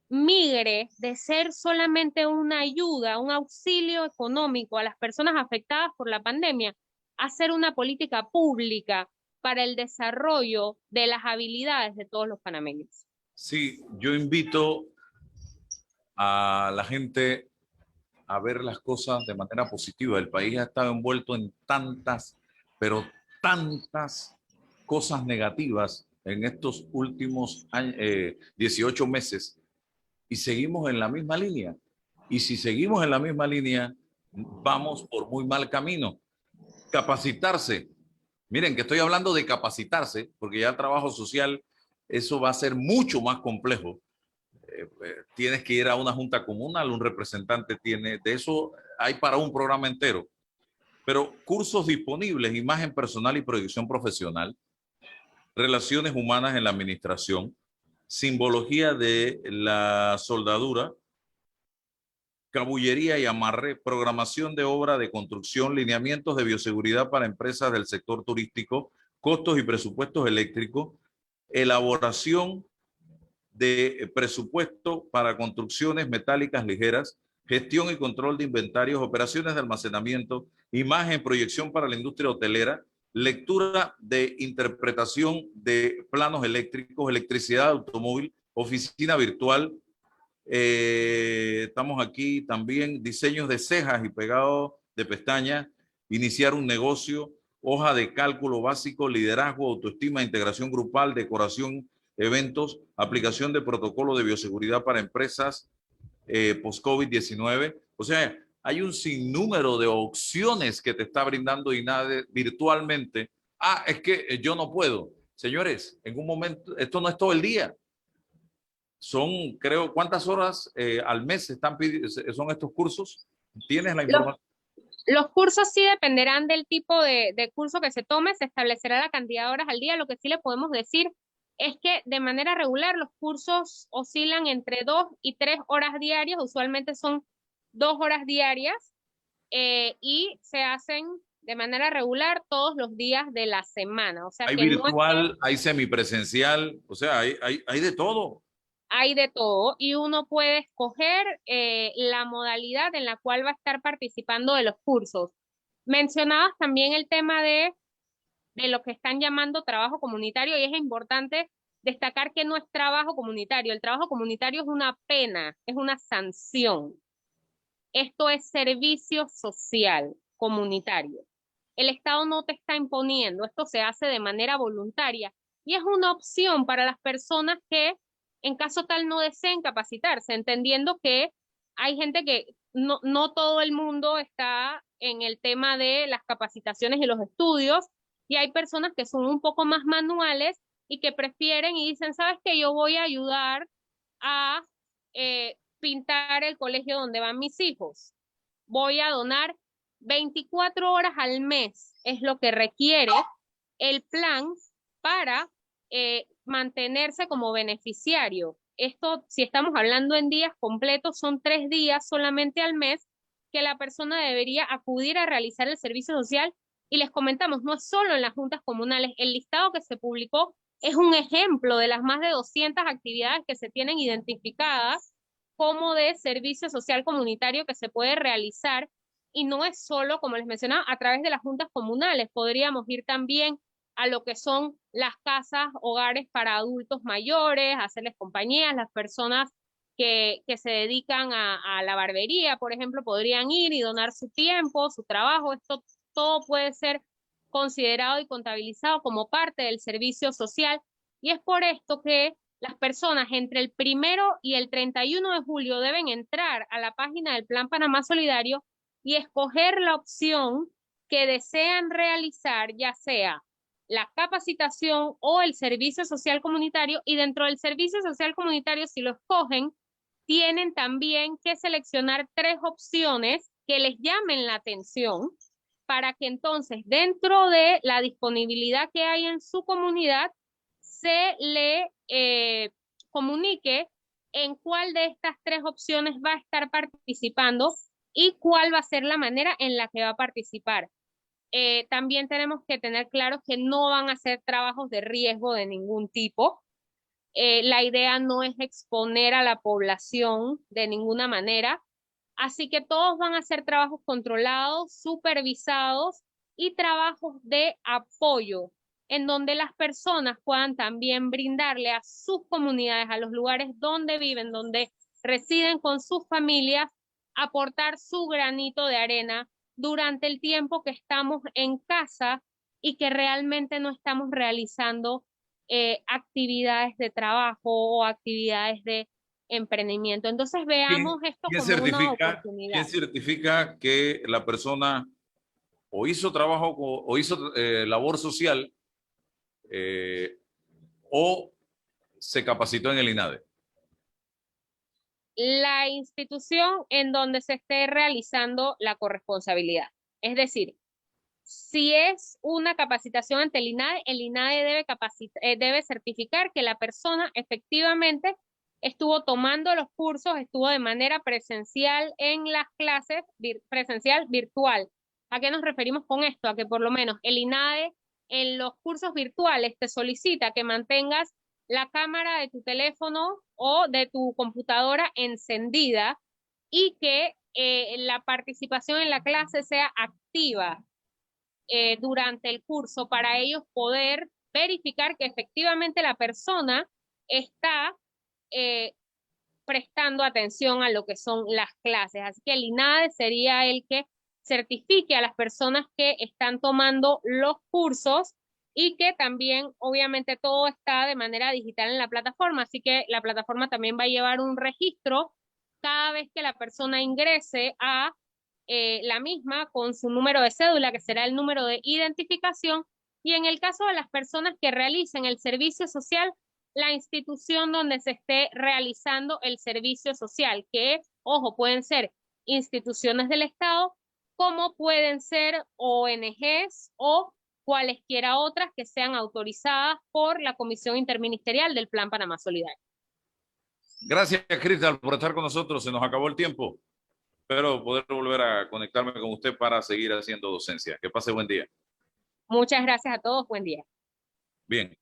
migre de ser solamente una ayuda, un auxilio económico a las personas afectadas por la pandemia, a ser una política pública para el desarrollo de las habilidades de todos los panameños. Sí, yo invito a la gente a ver las cosas de manera positiva. El país ha estado envuelto en tantas, pero tantas cosas negativas en estos últimos 18 meses y seguimos en la misma línea. Y si seguimos en la misma línea, vamos por muy mal camino. Capacitarse. Miren que estoy hablando de capacitarse, porque ya el trabajo social, eso va a ser mucho más complejo. Tienes que ir a una junta comunal, un representante tiene, de eso hay para un programa entero. Pero cursos disponibles, imagen personal y proyección profesional, relaciones humanas en la administración, simbología de la soldadura, cabullería y amarre, programación de obra de construcción, lineamientos de bioseguridad para empresas del sector turístico, costos y presupuestos eléctricos, elaboración de presupuesto para construcciones metálicas ligeras, gestión y control de inventarios, operaciones de almacenamiento, imagen, proyección para la industria hotelera, lectura de interpretación de planos eléctricos, electricidad de automóvil, oficina virtual. Estamos aquí también, diseños de cejas y pegado de pestañas, iniciar un negocio, hoja de cálculo básico, liderazgo, autoestima, integración grupal, decoración, eventos, aplicación de protocolo de bioseguridad para empresas post-COVID-19. O sea, hay un sinnúmero de opciones que te está brindando INADE virtualmente. Ah, es que yo no puedo. Señores, en un momento, esto no es todo el día. Son, creo, ¿cuántas horas al mes son estos cursos? ¿Tienes la información? Los cursos sí dependerán del tipo de curso que se tome, se establecerá la cantidad de horas al día. Lo que sí le podemos decir es que de manera regular los cursos oscilan entre 2 y 3 horas diarias, usualmente son 2 horas diarias y se hacen de manera regular todos los días de la semana. O sea, hay que virtual, no es hay semipresencial, o sea, hay de todo. Hay de todo y uno puede escoger la modalidad en la cual va a estar participando de los cursos. Mencionabas también el tema de lo que están llamando trabajo comunitario y es importante destacar que no es trabajo comunitario. El trabajo comunitario es una pena, es una sanción. Esto es servicio social comunitario. El Estado no te está imponiendo, esto se hace de manera voluntaria y es una opción para las personas que en caso tal no deseen capacitarse, entendiendo que hay gente que no todo el mundo está en el tema de las capacitaciones y los estudios, y hay personas que son un poco más manuales y que prefieren y dicen, ¿sabes qué? Yo voy a ayudar a pintar el colegio donde van mis hijos. Voy a donar 24 horas al mes, es lo que requiere el plan para mantenerse como beneficiario. Esto, si estamos hablando en días completos, son 3 días solamente al mes que la persona debería acudir a realizar el servicio social Y les comentamos, no es solo en las juntas comunales, el listado que se publicó es un ejemplo de las más de 200 actividades que se tienen identificadas como de servicio social comunitario que se puede realizar, y no es solo, como les mencionaba, a través de las juntas comunales. Podríamos ir también a lo que son las casas, hogares para adultos mayores, hacerles compañía. Las personas que se dedican a la barbería, por ejemplo, podrían ir y donar su tiempo, su trabajo. Esto todo puede ser considerado y contabilizado como parte del servicio social, y es por esto que las personas entre el 1 y el 31 de julio deben entrar a la página del Plan Panamá Solidario y escoger la opción que desean realizar, ya sea la capacitación o el servicio social comunitario, y dentro del servicio social comunitario, si lo escogen, tienen también que seleccionar 3 opciones que les llamen la atención, para que entonces dentro de la disponibilidad que hay en su comunidad se le comunique en cuál de estas 3 opciones va a estar participando y cuál va a ser la manera en la que va a participar. También tenemos que tener claro que no van a ser trabajos de riesgo de ningún tipo. La idea no es exponer a la población de ninguna manera, así que todos van a ser trabajos controlados, supervisados y trabajos de apoyo, en donde las personas puedan también brindarle a sus comunidades, a los lugares donde viven, donde residen con sus familias, aportar su granito de arena durante el tiempo que estamos en casa y que realmente no estamos realizando actividades de trabajo o actividades de emprendimiento. Entonces veamos esto como una oportunidad. ¿Quién certifica que la persona o hizo trabajo o hizo labor social o se capacitó en el INADE? La institución en donde se esté realizando la corresponsabilidad. Es decir, si es una capacitación ante el INADE debe certificar que la persona efectivamente estuvo tomando los cursos, estuvo de manera presencial en las clases, presencial virtual. ¿A qué nos referimos con esto? A que por lo menos el INADE en los cursos virtuales te solicita que mantengas la cámara de tu teléfono o de tu computadora encendida y que la participación en la clase sea activa durante el curso, para ellos poder verificar que efectivamente la persona está prestando atención a lo que son las clases. Así que el INADE sería el que certifique a las personas que están tomando los cursos, y que también obviamente todo está de manera digital en la plataforma, así que la plataforma también va a llevar un registro cada vez que la persona ingrese a la misma con su número de cédula, que será el número de identificación, y en el caso de las personas que realicen el servicio social, la institución donde se esté realizando el servicio social, que, ojo, pueden ser instituciones del Estado, como pueden ser ONGs o cualesquiera otras que sean autorizadas por la Comisión Interministerial del Plan Panamá Solidario. Gracias, Cristal, por estar con nosotros. Se nos acabó el tiempo. Espero poder volver a conectarme con usted para seguir haciendo docencia. Que pase buen día. Muchas gracias a todos. Buen día. Bien.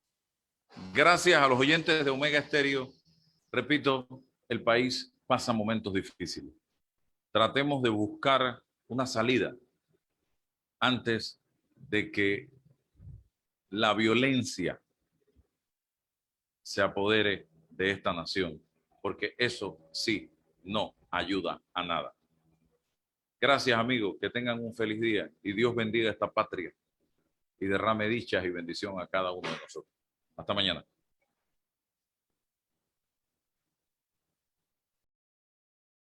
Gracias a los oyentes de Omega Estéreo. Repito, el país pasa momentos difíciles. Tratemos de buscar una salida antes de que la violencia se apodere de esta nación, porque eso sí no ayuda a nada. Gracias, amigos, que tengan un feliz día y Dios bendiga esta patria y derrame dichas y bendición a cada uno de nosotros. Hasta mañana.